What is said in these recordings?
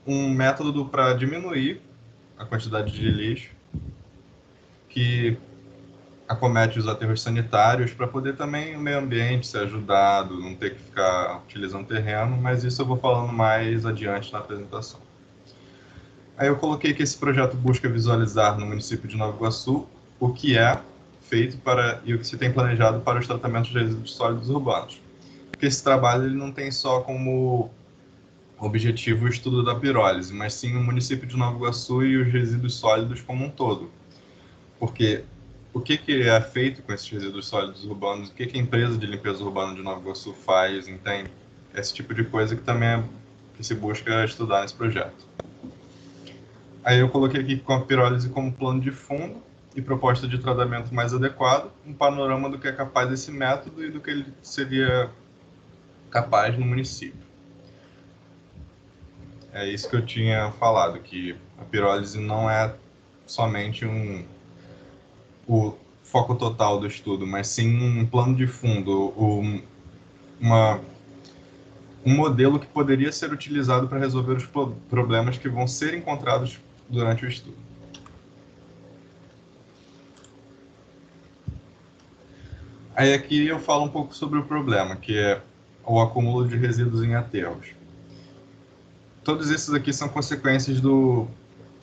um método para diminuir a quantidade de lixo que acomete os aterros sanitários, para poder também o meio ambiente ser ajudado, não ter que ficar utilizando terreno, mas isso eu vou falando mais adiante na apresentação. Aí eu coloquei que esse projeto busca visualizar no município de Nova Iguaçu o que é feito para e o que se tem planejado para os tratamentos de resíduos sólidos urbanos. Porque esse trabalho ele não tem só como objetivo o estudo da pirólise, mas sim o município de Nova Iguaçu e os resíduos sólidos como um todo. Porque o que é feito com esses resíduos sólidos urbanos, o que a empresa de limpeza urbana de Nova Iguaçu faz, entende? Esse tipo de coisa que também que se busca estudar nesse projeto. Aí eu coloquei aqui com a pirólise como plano de fundo e proposta de tratamento mais adequado, um panorama do que é capaz esse método e do que ele seria capaz no município. É isso que eu tinha falado, que a pirólise não é somente o foco total do estudo, mas sim um plano de fundo, um modelo que poderia ser utilizado para resolver os problemas que vão ser encontrados durante o estudo. Aí aqui eu falo um pouco sobre o problema, que é o acúmulo de resíduos em aterros. Todos esses aqui são consequências do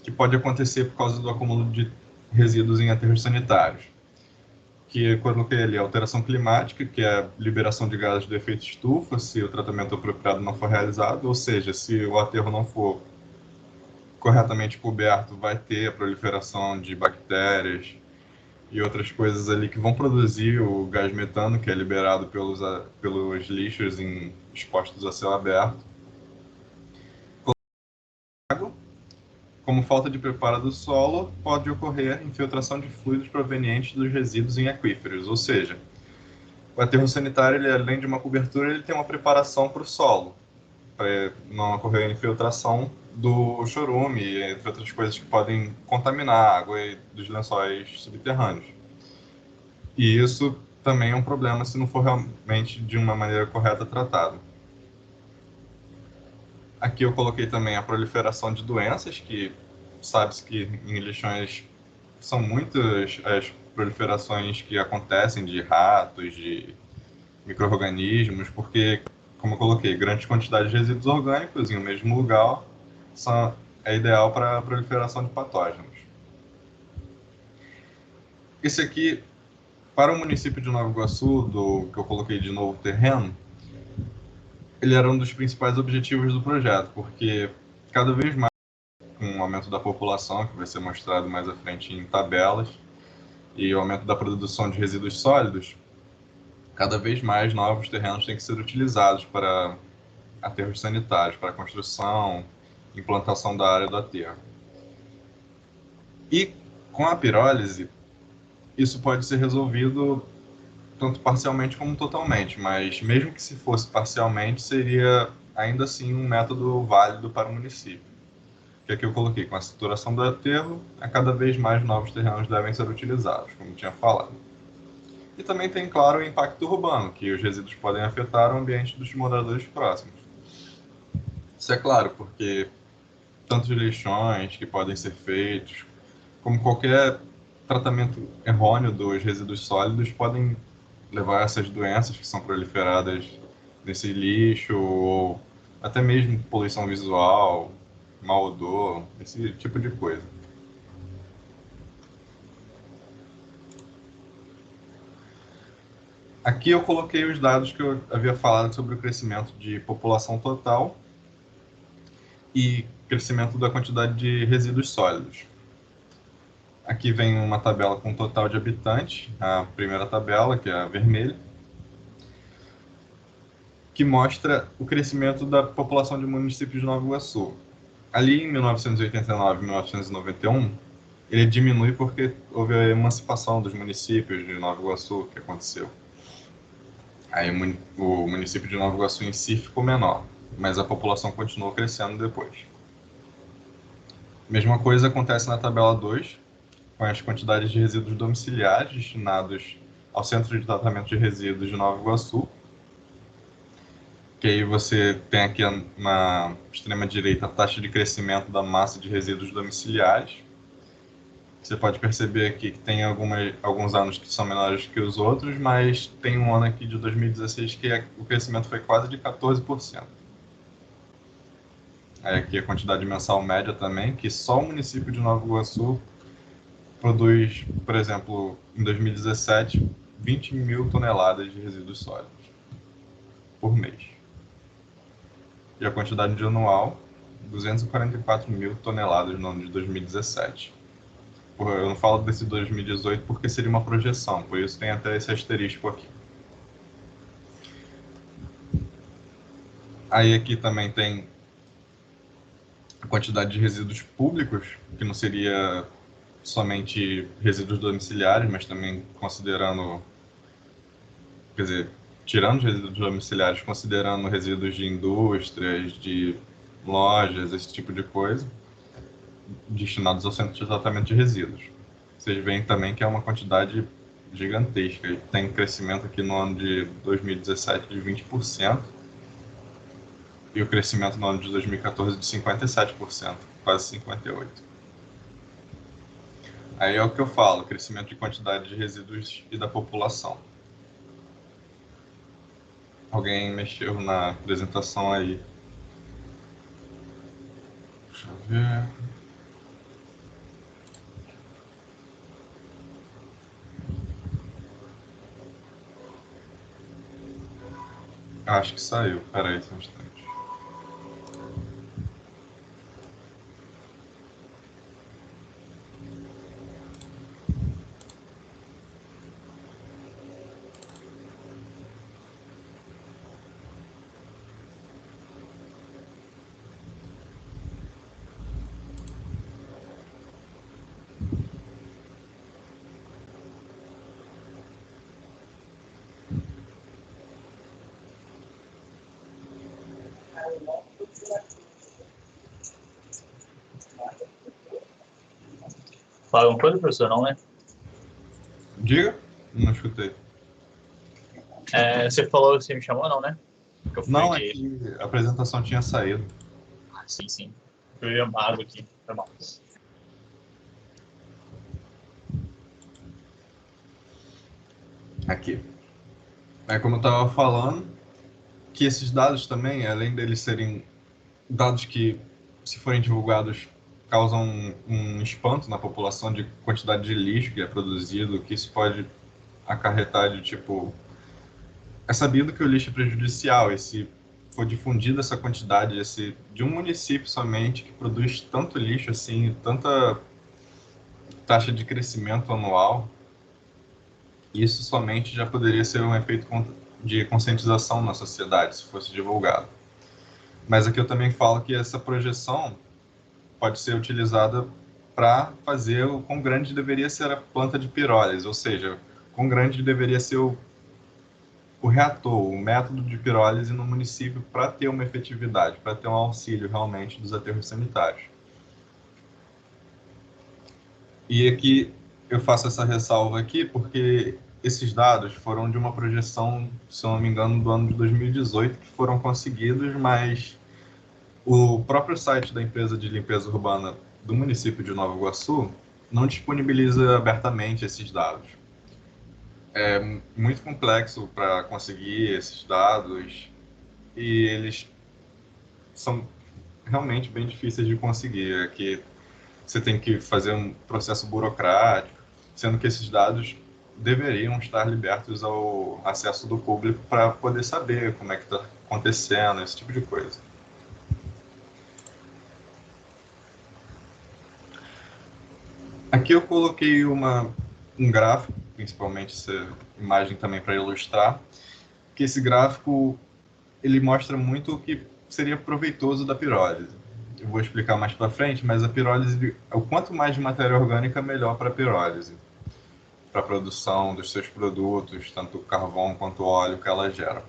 que pode acontecer por causa do acúmulo de resíduos em aterros sanitários. Que eu coloquei ali a alteração climática, que é a liberação de gases do efeito estufa, se o tratamento apropriado não for realizado, ou seja, se o aterro não for corretamente coberto, vai ter a proliferação de bactérias e outras coisas ali que vão produzir o gás metano, que é liberado pelos lixos expostos a céu aberto. Como falta de preparo do solo, pode ocorrer infiltração de fluidos provenientes dos resíduos em aquíferos, ou seja, o aterro sanitário, ele, além de uma cobertura, ele tem uma preparação para o solo, para não ocorrer infiltração do chorume, entre outras coisas que podem contaminar a água dos lençóis subterrâneos. E isso também é um problema se não for realmente de uma maneira correta tratado. Aqui eu coloquei também a proliferação de doenças, que sabe-se que em lixões são muitas as proliferações que acontecem de ratos, de micro-organismos, porque, como eu coloquei, grandes quantidades de resíduos orgânicos em um mesmo lugar é ideal para a proliferação de patógenos. Esse aqui, para o município de Nova Iguaçu, que eu coloquei de novo terreno, ele era um dos principais objetivos do projeto, porque cada vez mais, com o aumento da população, que vai ser mostrado mais à frente em tabelas, e o aumento da produção de resíduos sólidos, cada vez mais novos terrenos têm que ser utilizados para aterros sanitários, para construção, implantação da área do aterro. E com a pirólise, isso pode ser resolvido tanto parcialmente como totalmente, mas mesmo que se fosse parcialmente, seria ainda assim um método válido para o município. Que aqui eu coloquei, com a saturação do aterro, a cada vez mais novos terrenos devem ser utilizados, como tinha falado. E também tem, claro, o impacto urbano, que os resíduos podem afetar o ambiente dos moradores próximos. Isso é claro, porque tantos lixões que podem ser feitos, como qualquer tratamento errôneo dos resíduos sólidos, podem levar a essas doenças que são proliferadas nesse lixo, ou até mesmo poluição visual, mau odor, esse tipo de coisa. Aqui eu coloquei os dados que eu havia falado sobre o crescimento de população total e crescimento da quantidade de resíduos sólidos. Aqui vem uma tabela com o total de habitantes, a primeira tabela, que é a vermelha, que mostra o crescimento da população de municípios de Nova Iguaçu. Ali em 1989 e 1991, ele diminui porque houve a emancipação dos municípios de Nova Iguaçu que aconteceu. Aí o município de Nova Iguaçu em si ficou menor, mas a população continuou crescendo depois. Mesma coisa acontece na tabela 2, com as quantidades de resíduos domiciliares destinados ao Centro de Tratamento de Resíduos de Nova Iguaçu. que aí você tem aqui na extrema-direita a taxa de crescimento da massa de resíduos domiciliares. Você pode perceber aqui que tem alguns anos que são menores que os outros, mas tem um ano aqui de 2016 que o crescimento foi quase de 14%. Aí aqui a quantidade mensal média também, que só o município de Nova Iguaçu produz, por exemplo, em 2017, 20 mil toneladas de resíduos sólidos por mês. E a quantidade de anual, 244 mil toneladas no ano de 2017. Eu não falo desse 2018 porque seria uma projeção, por isso tem até esse asterisco aqui. Aí aqui também tem a quantidade de resíduos públicos, que não seria somente resíduos domiciliares, mas também considerando, quer dizer, tirando os resíduos domiciliares, considerando resíduos de indústrias, de lojas, esse tipo de coisa, destinados ao centro de tratamento de resíduos. Vocês veem também que é uma quantidade gigantesca. Tem crescimento aqui no ano de 2017 de 20%, e o crescimento no ano de 2014 de 57%, quase 58%. Aí é o que eu falo, crescimento de quantidade de resíduos e da população. Alguém mexeu na apresentação aí. Deixa eu ver. Acho que saiu. Peraí, só um instante. Fala alguma coisa, professor? Não, né? Diga? Não escutei. Você falou que você me chamou, não, né? Que eu fui Não, é de... que a apresentação tinha saído. Ah, sim, sim. Fui amado aqui. Foi mal. Aqui. É como eu estava falando, que esses dados também, além deles serem dados que, se forem divulgados, causam um espanto na população de quantidade de lixo que é produzido, que isso pode acarretar de tipo... É sabido que o lixo é prejudicial, e se for difundida essa quantidade de um município somente que produz tanto lixo assim, tanta taxa de crescimento anual, isso somente já poderia ser um efeito de conscientização na sociedade, se fosse divulgado. Mas aqui eu também falo que essa projeção pode ser utilizada para fazer o quão grande deveria ser a planta de pirólise, ou seja, quão grande deveria ser o reator, o método de pirólise no município para ter uma efetividade, para ter um auxílio realmente dos aterros sanitários. E aqui eu faço essa ressalva aqui porque esses dados foram de uma projeção, se eu não me engano, do ano de 2018, que foram conseguidos, mas o próprio site da empresa de limpeza urbana do município de Nova Iguaçu não disponibiliza abertamente esses dados. É muito complexo para conseguir esses dados e eles são realmente bem difíceis de conseguir. Aqui você tem que fazer um processo burocrático, sendo que esses dados deveriam estar libertos ao acesso do público para poder saber como é que está acontecendo, esse tipo de coisa. Aqui eu coloquei um gráfico, principalmente essa imagem também para ilustrar, que esse gráfico ele mostra muito o que seria proveitoso da pirólise. Eu vou explicar mais para frente, mas a pirólise, o quanto mais de matéria orgânica, melhor para a pirólise, para a produção dos seus produtos, tanto o carvão quanto o óleo que ela gera.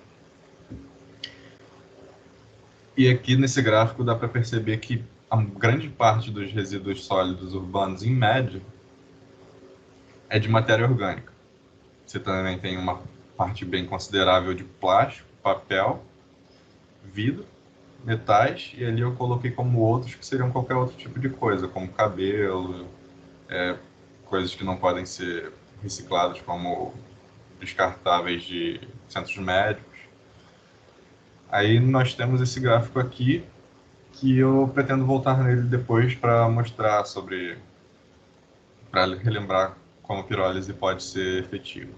E aqui nesse gráfico dá para perceber que a grande parte dos resíduos sólidos urbanos, em média, é de matéria orgânica. Você também tem uma parte bem considerável de plástico, papel vidro, metais, e ali eu coloquei como outros que seriam qualquer outro tipo de coisa, como cabelo, coisas que não podem ser recicladas, como descartáveis de centros médicos. Aí nós temos esse gráfico aqui, que eu pretendo voltar nele depois para mostrar para relembrar como a pirólise pode ser efetiva.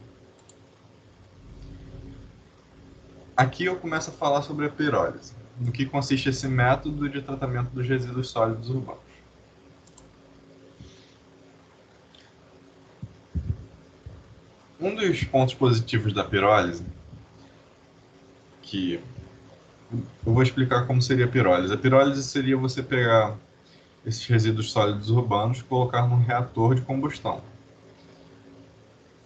Aqui eu começo a falar sobre a pirólise, no que consiste esse método de tratamento dos resíduos sólidos urbanos. Um dos pontos positivos da pirólise, que eu vou explicar como seria a pirólise. A pirólise seria você pegar esses resíduos sólidos urbanos e colocar num reator de combustão.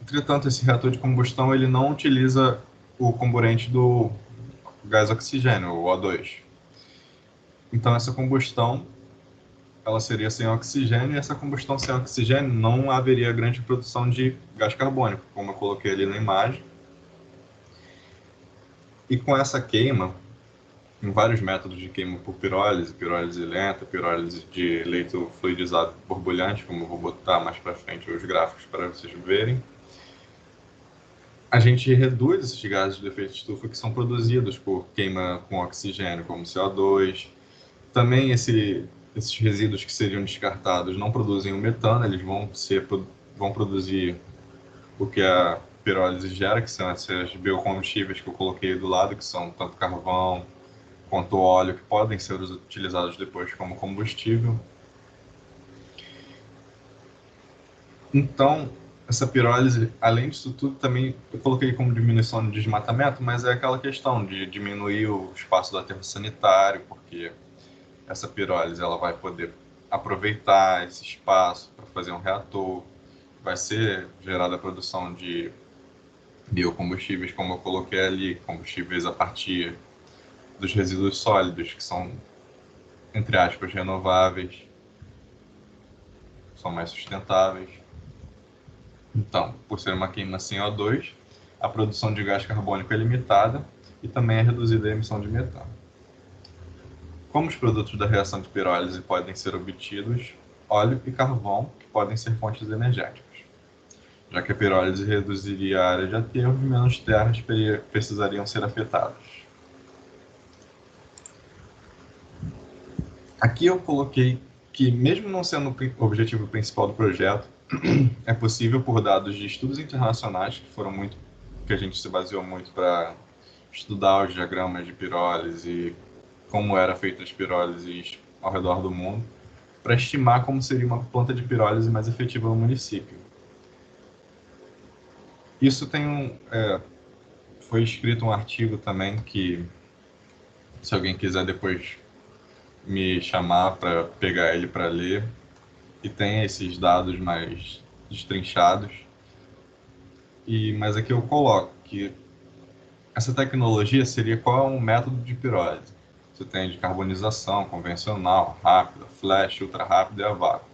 Entretanto, esse reator de combustão ele não utiliza o comburente do gás oxigênio, o O2. Então, essa combustão ela seria sem oxigênio, e essa combustão sem oxigênio não haveria grande produção de gás carbônico, como eu coloquei ali na imagem. E com essa queima, em vários métodos de queima por pirólise, pirólise lenta, pirólise de leito fluidizado borbulhante, como eu vou botar mais para frente os gráficos para vocês verem, a gente reduz esses gases de efeito de estufa que são produzidos por queima com oxigênio, como CO2. Também esses resíduos que seriam descartados não produzem o metano, eles vão produzir o que a pirólise gera, que são esses biocombustíveis que eu coloquei do lado, que são tanto carvão quanto óleo, que podem ser utilizados depois como combustível. Então, essa pirólise, além disso tudo, também eu coloquei como diminuição de desmatamento, mas é aquela questão de diminuir o espaço do aterro sanitário, porque essa pirólise ela vai poder aproveitar esse espaço para fazer um reator, vai ser gerada a produção de biocombustíveis, como eu coloquei ali, combustíveis a partir dos resíduos sólidos, que são, entre aspas, renováveis, são mais sustentáveis. Então, por ser uma queima sem O2, a produção de gás carbônico é limitada e também é reduzida a emissão de metano. Como os produtos da reação de pirólise podem ser obtidos, óleo e carvão, que podem ser fontes energéticas. Já que a pirólise reduziria a área de aterro, menos terras precisariam ser afetadas. Aqui eu coloquei que, mesmo não sendo o objetivo principal do projeto, é possível, por dados de estudos internacionais, que a gente se baseou muito para estudar os diagramas de pirólise, como era feita as pirólises ao redor do mundo, para estimar como seria uma planta de pirólise mais efetiva no município. Isso foi escrito um artigo também que, se alguém quiser depois me chamar para pegar ele para ler, e tem esses dados mais destrinchados. Mas aqui eu coloco que essa tecnologia seria qual é um método de pirólise. Você tem de carbonização, convencional, rápida, flash, ultra rápida e a vácuo.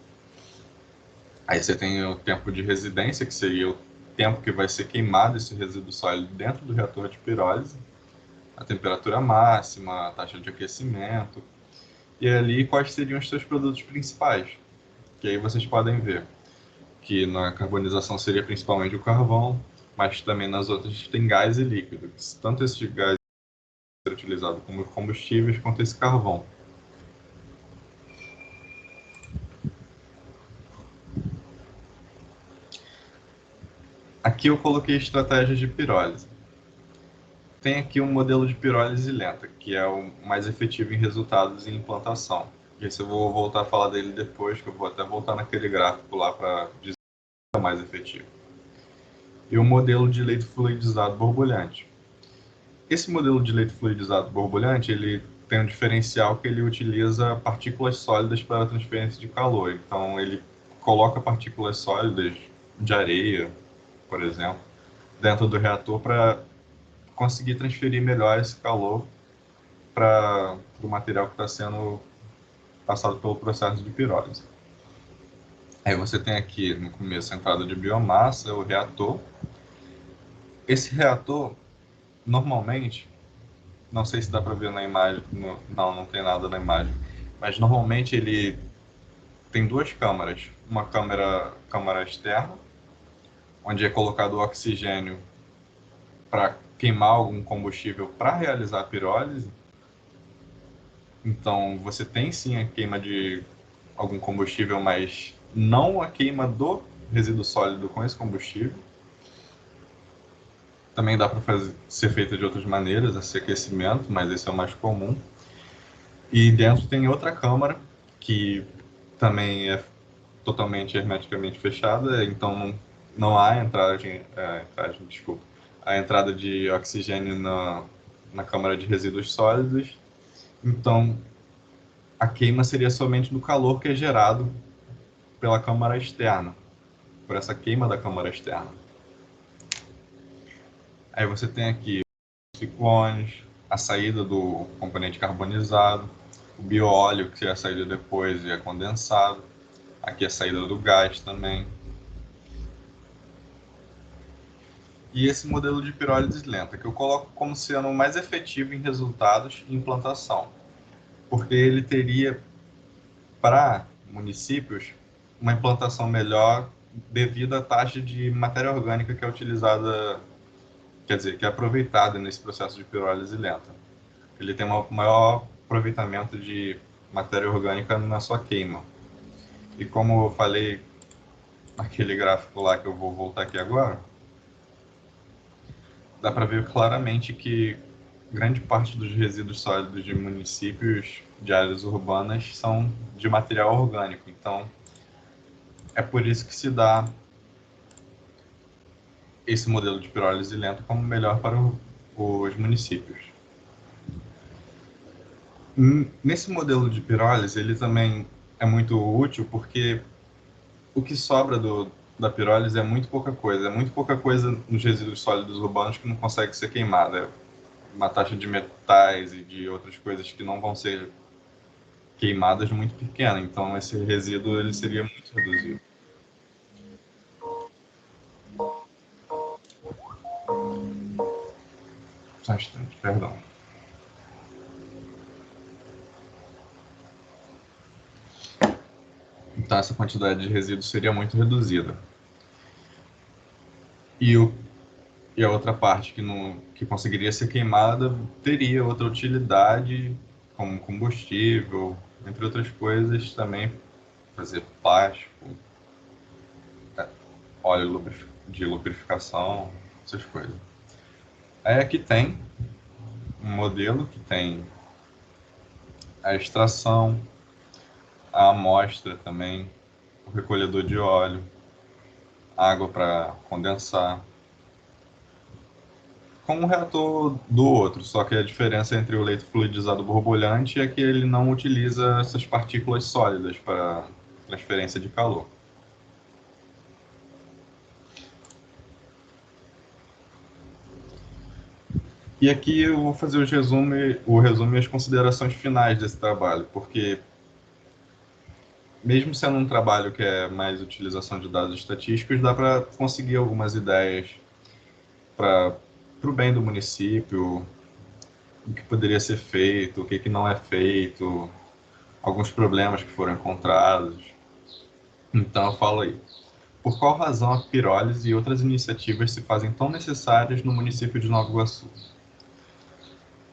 Aí você tem o tempo de residência, que seria o tempo que vai ser queimado esse resíduo sólido dentro do reator de pirólise, a temperatura máxima, a taxa de aquecimento, e ali quais seriam os seus produtos principais. Que aí vocês podem ver que na carbonização seria principalmente o carvão, mas também nas outras tem gás e líquido. Tanto esse gás ser utilizado como combustíveis quanto esse carvão. Aqui eu coloquei estratégias de pirólise. Tem aqui um modelo de pirólise lenta, que é o mais efetivo em resultados em implantação. Esse eu vou voltar a falar dele depois, que eu vou até voltar naquele gráfico lá para dizer que é o mais efetivo. E o modelo de leito fluidizado borbulhante. Esse modelo de leito fluidizado borbulhante, ele tem um diferencial que ele utiliza partículas sólidas para a transferência de calor. Então, ele coloca partículas sólidas de areia, por exemplo, dentro do reator para conseguir transferir melhor esse calor para o material que está sendo passado pelo processo de pirólise. Aí você tem aqui no começo a entrada de biomassa, o reator. Esse reator, normalmente, não sei se dá para ver na imagem, não tem nada na imagem, mas normalmente ele tem duas câmaras, uma câmara externa, onde é colocado o oxigênio para queimar algum combustível para realizar a pirólise. Então, você tem sim a queima de algum combustível, mas não a queima do resíduo sólido com esse combustível. Também dá para ser feita de outras maneiras, esse aquecimento, mas esse é o mais comum. E dentro tem outra câmara, que também é totalmente hermeticamente fechada, então não há a entrada de oxigênio na câmara de resíduos sólidos. Então, a queima seria somente do calor que é gerado pela câmara externa, por essa queima da câmara externa. Aí você tem aqui os ciclones, a saída do componente carbonizado, o bioóleo, que é a saída depois e é condensado. Aqui a saída do gás também. E esse modelo de pirólise lenta, que eu coloco como sendo o mais efetivo em resultados e implantação, porque ele teria, para municípios, uma implantação melhor devido à taxa de matéria orgânica que é utilizada, quer dizer, que é aproveitada nesse processo de pirólise lenta. Ele tem um maior aproveitamento de matéria orgânica na sua queima. E como eu falei naquele gráfico lá que eu vou voltar aqui agora, dá para ver claramente que grande parte dos resíduos sólidos de municípios de áreas urbanas são de material orgânico. Então, é por isso que se dá esse modelo de pirólise lenta como melhor para os municípios. Nesse modelo de pirólise, ele também é muito útil porque o que sobra da pirólise é muito pouca coisa nos resíduos sólidos urbanos que não consegue ser queimada. Uma taxa de metais e de outras coisas que não vão ser queimadas muito pequena, então esse resíduo ele seria muito reduzido. Só um instante, perdão. Então essa quantidade de resíduo seria muito reduzida. E a outra parte que conseguiria ser queimada teria outra utilidade, como combustível, entre outras coisas, também fazer plástico, óleo de lubrificação, essas coisas. Aí aqui tem um modelo que tem a extração, a amostra também, o recolhedor de óleo, água para condensar, como um reator do outro, só que a diferença entre o leito fluidizado borbulhante é que ele não utiliza essas partículas sólidas para transferência de calor. E aqui eu vou fazer o resumo e as considerações finais desse trabalho, porque mesmo sendo um trabalho que é mais utilização de dados estatísticos, dá para conseguir algumas ideias para o bem do município, o que poderia ser feito, o que não é feito, alguns problemas que foram encontrados. Então eu falo aí. Por qual razão a pirólise e outras iniciativas se fazem tão necessárias no município de Nova Iguaçu?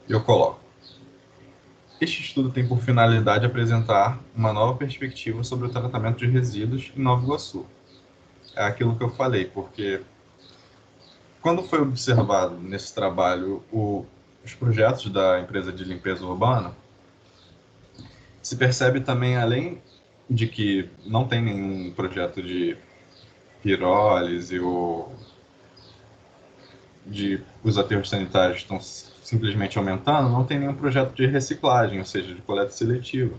Eu coloco. Este estudo tem por finalidade apresentar uma nova perspectiva sobre o tratamento de resíduos em Nova Iguaçu. É aquilo que eu falei, porque quando foi observado nesse trabalho os projetos da empresa de limpeza urbana, se percebe também, além de que não tem nenhum projeto de pirólise ou os aterros sanitários estão simplesmente aumentando, não tem nenhum projeto de reciclagem, ou seja, de coleta seletiva.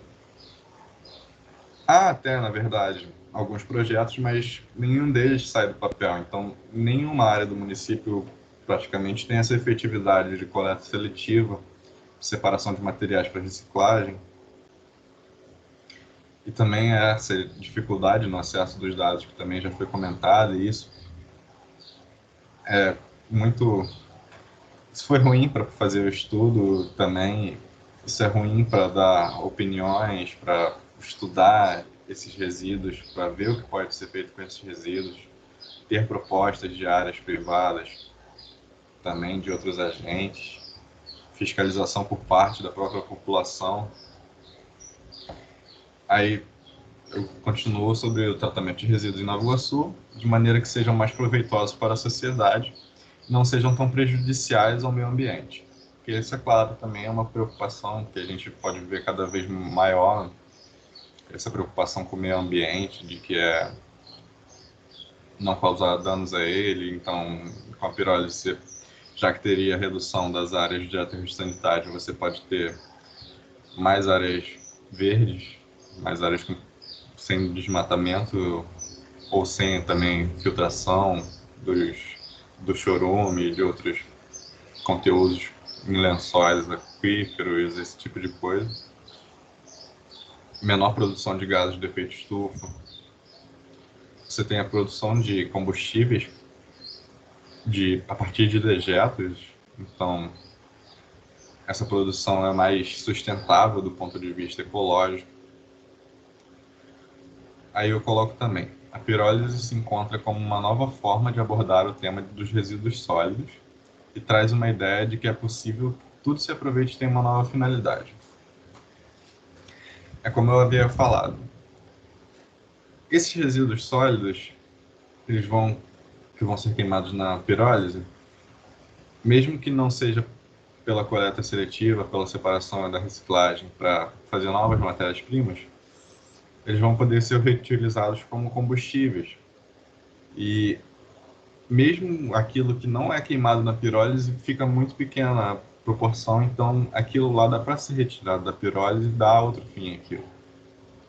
Há até, na verdade, alguns projetos, mas nenhum deles sai do papel. Então, nenhuma área do município praticamente tem essa efetividade de coleta seletiva, separação de materiais para reciclagem. E também essa dificuldade no acesso dos dados, que também já foi comentado, e isso é muito isso foi ruim para fazer o estudo também. Isso é ruim para dar opiniões, para estudar esses resíduos, para ver o que pode ser feito com esses resíduos, ter propostas de áreas privadas, também de outros agentes, fiscalização por parte da própria população. Aí eu continuo sobre o tratamento de resíduos em Nova Iguaçu, de maneira que sejam mais proveitosos para a sociedade, não sejam tão prejudiciais ao meio ambiente. Porque isso, é claro, também é uma preocupação que a gente pode ver cada vez maior, essa preocupação com o meio ambiente, de que é não causar danos a ele. Então, com a pirólise, já que teria redução das áreas de aterro sanitário, você pode ter mais áreas verdes, mais áreas sem desmatamento ou sem também filtração do chorume e de outros conteúdos em lençóis aquíferos, esse tipo de coisa. Menor produção de gases de efeito estufa. Você tem a produção de combustíveis a partir de dejetos, então essa produção é mais sustentável do ponto de vista ecológico. Aí eu coloco também, a pirólise se encontra como uma nova forma de abordar o tema dos resíduos sólidos e traz uma ideia de que é possível que tudo se aproveite e tenha uma nova finalidade. É como eu havia falado, esses resíduos sólidos, que vão ser queimados na pirólise, mesmo que não seja pela coleta seletiva, pela separação da reciclagem para fazer novas matérias-primas, eles vão poder ser reutilizados como combustíveis. E mesmo aquilo que não é queimado na pirólise fica muito pequena a proporção, então aquilo lá dá para ser retirado da pirólise e dar outro fim àquilo.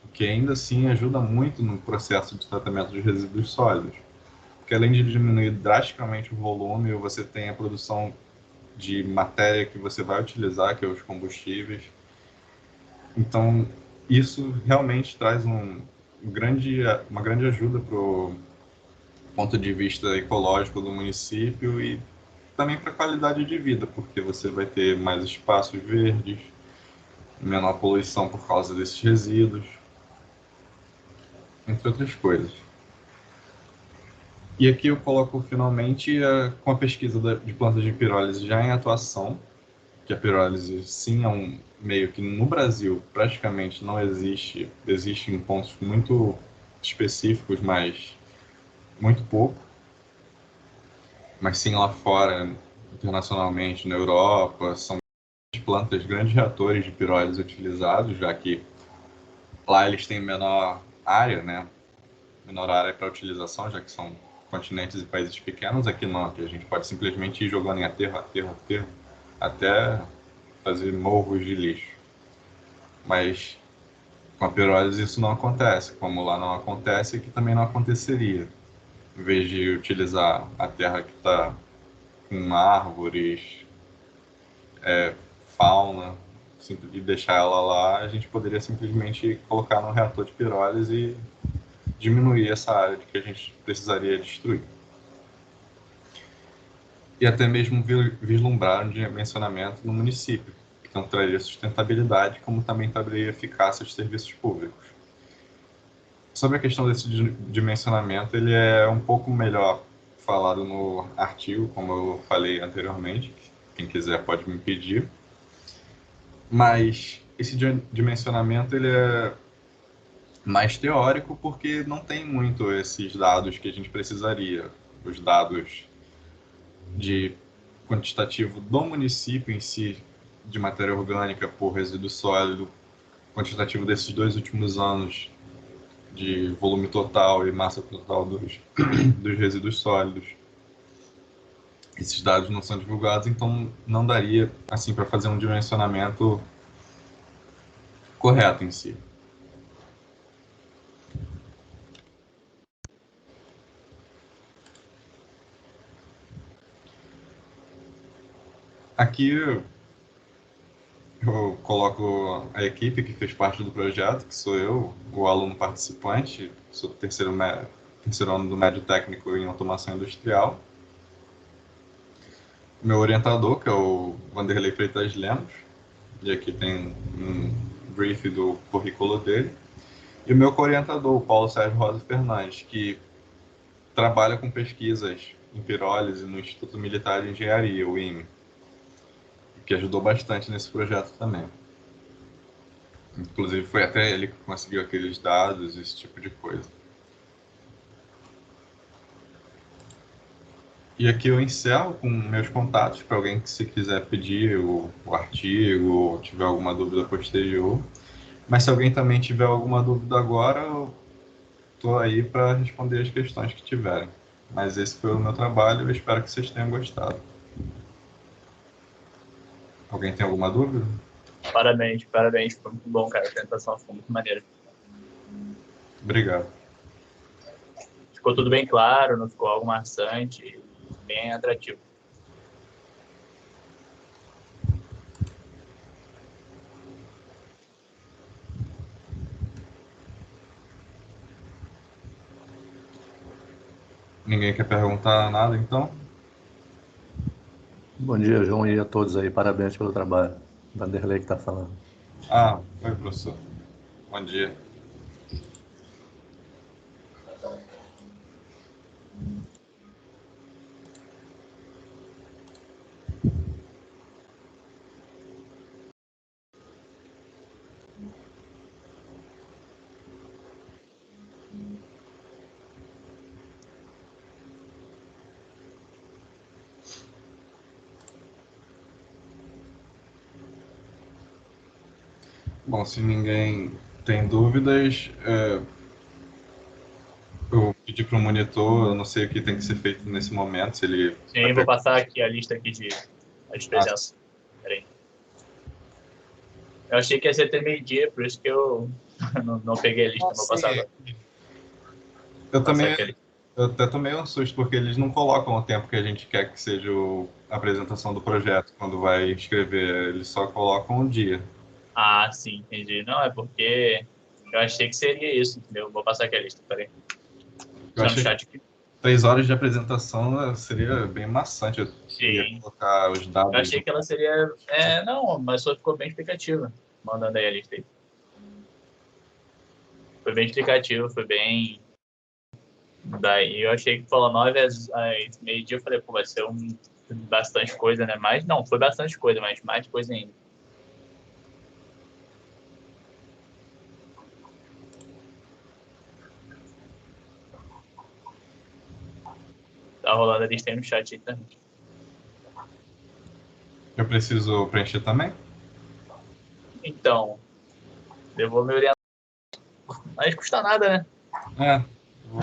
O que ainda assim ajuda muito no processo de tratamento de resíduos sólidos. Porque além de diminuir drasticamente o volume, você tem a produção de matéria que você vai utilizar, que é os combustíveis. Então, isso realmente traz uma grande ajuda para o ponto de vista ecológico do município e também para a qualidade de vida, porque você vai ter mais espaços verdes, menor poluição por causa desses resíduos, entre outras coisas. E aqui eu coloco finalmente com a pesquisa de plantas de pirólise já em atuação, que a pirólise sim é um meio que no Brasil praticamente não existe, existe em pontos muito específicos, mas muito pouco, mas sim lá fora, internacionalmente, na Europa, são plantas, grandes reatores de pirólise utilizados, já que lá eles têm menor área, né? Menor área para utilização, já que são continentes e países pequenos. Aqui não, aqui a gente pode simplesmente ir jogando em aterro, até fazer morros de lixo. Mas com a pirólise isso não acontece, como lá não acontece, aqui também não aconteceria. Em vez de utilizar a terra que está com árvores, fauna, e deixar ela lá, a gente poderia simplesmente colocar no reator de pirólise e diminuir essa área que a gente precisaria destruir. E até mesmo vislumbrar um dimensionamento no município, que não traria sustentabilidade, como também traria eficácia dos serviços públicos. Sobre a questão desse dimensionamento, ele é um pouco melhor falado no artigo, como eu falei anteriormente, quem quiser pode me pedir. Mas esse dimensionamento ele é mais teórico porque não tem muito esses dados que a gente precisaria. Os dados de quantitativo do município em si, de matéria orgânica por resíduo sólido, quantitativo desses 2 últimos anos de volume total e massa total dos resíduos sólidos. Esses dados não são divulgados, então não daria assim para fazer um dimensionamento correto em si. Aqui eu coloco a equipe que fez parte do projeto, que sou eu, o aluno participante, sou do terceiro ano do médio técnico em automação industrial. meu orientador, que é o Vanderlei Freitas Lemos, e aqui tem um brief do currículo dele, e o meu co-orientador, o Paulo Sérgio Rosa Fernandes, que trabalha com pesquisas em pirólise no Instituto Militar de Engenharia, o IME, que ajudou bastante nesse projeto também. Inclusive, foi até ele que conseguiu aqueles dados, esse tipo de coisa. E aqui eu encerro com meus contatos para alguém que se quiser pedir o artigo ou tiver alguma dúvida posterior. Mas se alguém também tiver alguma dúvida agora, eu estou aí para responder as questões que tiverem. Mas esse foi o meu trabalho, eu espero que vocês tenham gostado. Alguém tem alguma dúvida? Parabéns, parabéns. Foi muito bom, cara. A apresentação ficou muito maneira. Obrigado. Ficou tudo bem claro, não ficou algo maçante, bem atrativo. Ninguém quer perguntar nada, então? Bom dia, João, e a todos aí. Parabéns pelo trabalho. Vanderlei que está falando. Ah, oi, professor. Bom dia. Bom, se ninguém tem dúvidas, eu pedi para o monitor, eu não sei o que tem que ser feito nesse momento, se ele... Sim, vou passar aqui a lista aqui de presença. Peraí. Eu achei que ia ser até meio-dia, por isso que eu não peguei a lista, vou passar agora. Eu até tomei um susto, porque eles não colocam o tempo que a gente quer que seja a apresentação do projeto, quando vai escrever, eles só colocam o dia. Ah, sim, entendi. Não, é porque eu achei que seria isso, entendeu? Vou passar aqui a lista, peraí. Eu achei chat aqui. 3 horas de apresentação seria bem maçante, eu ia colocar os dados. Eu achei que ela seria... não, mas só ficou bem explicativa, mandando aí a lista aí. Foi bem explicativo, foi bem... Daí eu achei que falou 9 às meio-dia, eu falei, pô, vai ser bastante coisa, né? Mas não, foi bastante coisa, mas mais coisa ainda. Tá rolando a lista aí no chat aí também. Eu preciso preencher também? Então, eu vou me orientar. Mas custa nada, né? Vou...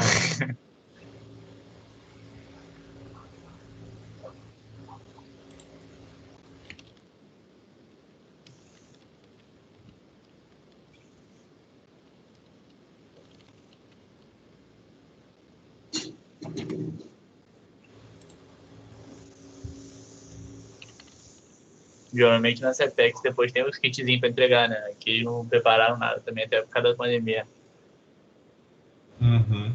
Geralmente na CEPEX depois tem os kitzinhos para entregar, né? Aqui eles não prepararam nada também, até por causa da pandemia. Uhum.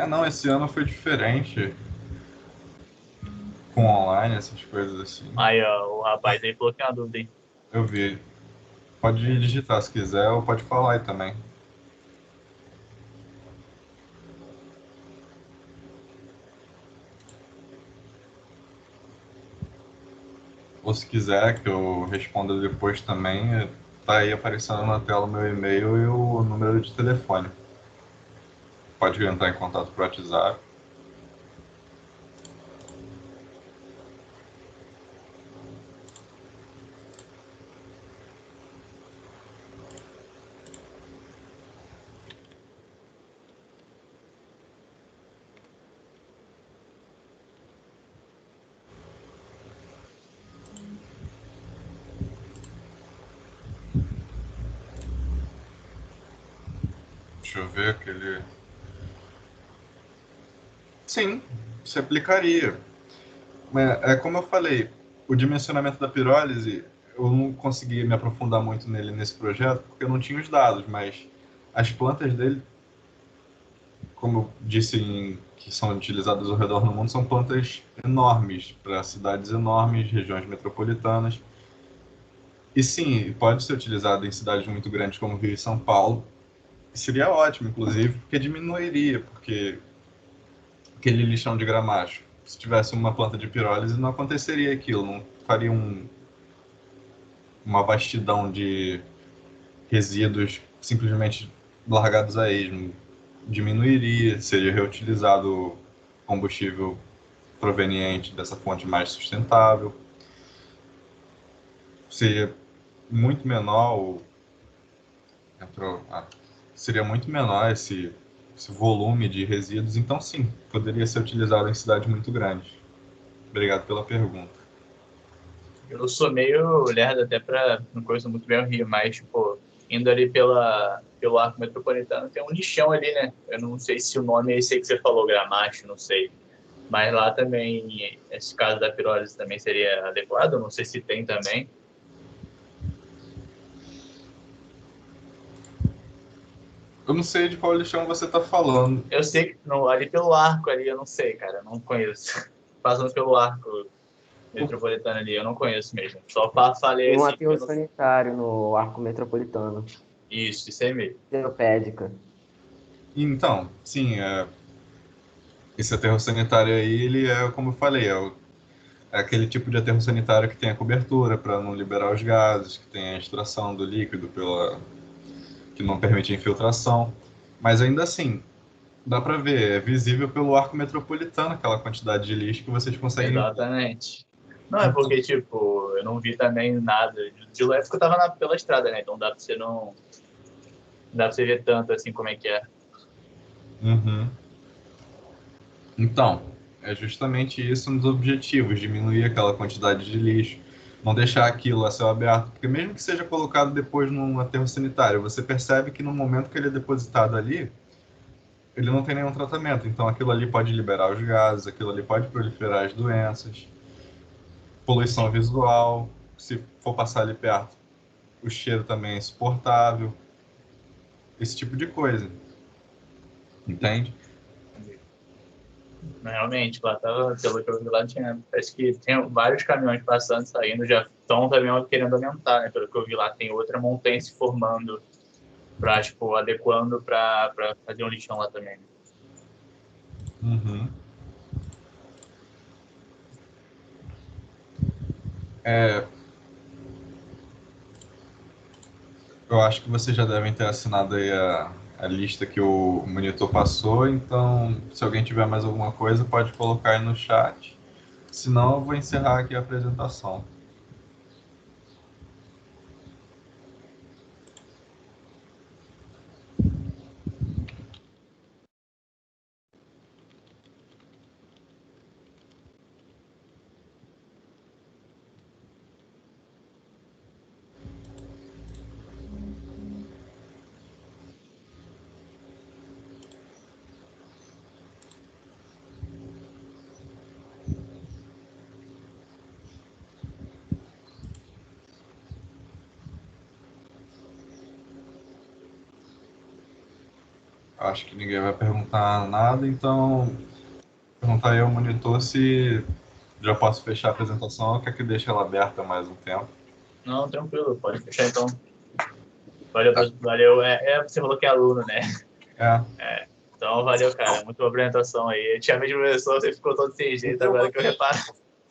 Não, esse ano foi diferente. Com online, essas coisas assim. Aí, ó, o rapaz aí falou que é uma dúvida, hein? Eu vi. Pode digitar se quiser, ou pode falar aí também. Ou se quiser que eu responda depois também, tá aí aparecendo na tela o meu e-mail e o número de telefone. Pode entrar em contato por WhatsApp. Deixa eu ver aquele... Sim, se aplicaria. É como eu falei, o dimensionamento da pirólise, eu não consegui me aprofundar muito nele nesse projeto, porque eu não tinha os dados, mas as plantas dele como eu disse, que são utilizadas ao redor do mundo, são plantas enormes, para cidades enormes, regiões metropolitanas. E sim, pode ser utilizado em cidades muito grandes como Rio e São Paulo. Seria ótimo, inclusive, porque diminuiria, porque aquele lixão de gramacho, se tivesse uma planta de pirólise, não aconteceria aquilo, não faria uma vastidão de resíduos simplesmente largados a esmo. Diminuiria, seria reutilizado combustível proveniente dessa fonte mais sustentável. Seria muito menor seria muito menor esse volume de resíduos, então sim, poderia ser utilizado em cidades muito grandes. Obrigado pela pergunta. Eu sou meio lerdo até pra. Não conheço muito bem o Rio, mas, tipo, indo ali pelo arco metropolitano, tem um lixão ali, né? Eu não sei se o nome é esse aí que você falou, Gramacho, não sei. Mas lá também, esse caso da pirólise também seria adequado, não sei se tem também. Eu não sei de qual lixão você está falando. Eu sei que ali pelo arco ali, eu não sei, cara, eu não conheço. Passando pelo arco metropolitano ali, eu não conheço mesmo. Só falei Tem um assim, aterro sanitário no arco metropolitano. isso aí mesmo. Geopédica. Então, sim, esse aterro sanitário aí, ele é, como eu falei, é aquele tipo de aterro sanitário que tem a cobertura para não liberar os gases, que tem a extração do líquido que não permite a infiltração. Mas ainda assim, dá para ver, é visível pelo arco metropolitano aquela quantidade de lixo que vocês conseguem ver. Exatamente. Não é porque, tipo, eu não vi também nada. De lá é porque eu tava pela estrada, né? Então dá pra você não. Dá pra você ver tanto assim como é que é. Uhum. Então, é justamente isso nos objetivos, diminuir aquela quantidade de lixo, não deixar aquilo a céu aberto, porque mesmo que seja colocado depois num aterro sanitário, você percebe que no momento que ele é depositado ali, ele não tem nenhum tratamento, então aquilo ali pode liberar os gases, aquilo ali pode proliferar as doenças, poluição visual, se for passar ali perto, o cheiro também é insuportável, esse tipo de coisa, entende? Realmente, lá tava, pelo que eu vi lá, parece que tem vários caminhões passando, saindo, já estão também querendo aumentar, né? Pelo que eu vi lá, tem outra montanha se formando, tipo, adequando para fazer um lixão lá também. Uhum. É, eu acho que vocês já devem ter assinado aí a lista que o monitor passou, então se alguém tiver mais alguma coisa, pode colocar aí no chat. Senão, eu vou encerrar aqui a apresentação. Acho que ninguém vai perguntar nada, então perguntar aí ao monitor se já posso fechar a apresentação ou quer que deixe ela aberta mais um tempo. Não, tranquilo, pode fechar então. Valeu, valeu. Você falou que é aluno, né? Então, valeu, cara. Muito boa apresentação aí. Tinha a mesma pessoa, você ficou todo sem jeito, agora que eu reparo.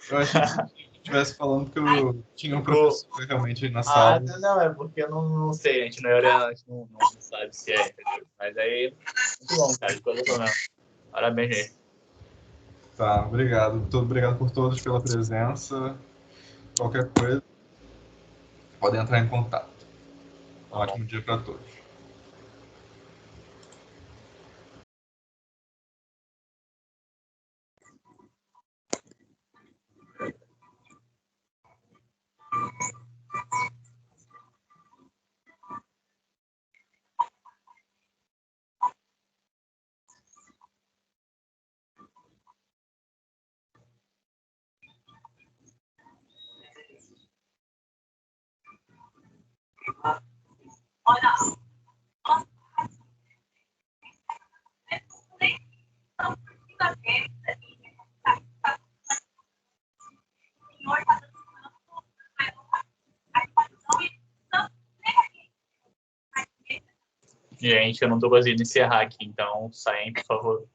Eu achei que estivesse falando que eu tinha um professor realmente aí na Ah, sala. não, é porque eu não sei, a gente não é orientado, a gente não sabe se é, entendeu? Mas aí, muito bom, cara, de coisa mesmo. Parabéns aí. Tá, obrigado. Muito obrigado por todos pela presença. Qualquer coisa, podem entrar em contato. Um ótimo dia para todos. Olha. Gente, eu não tô conseguindo encerrar aqui, então saem, por favor.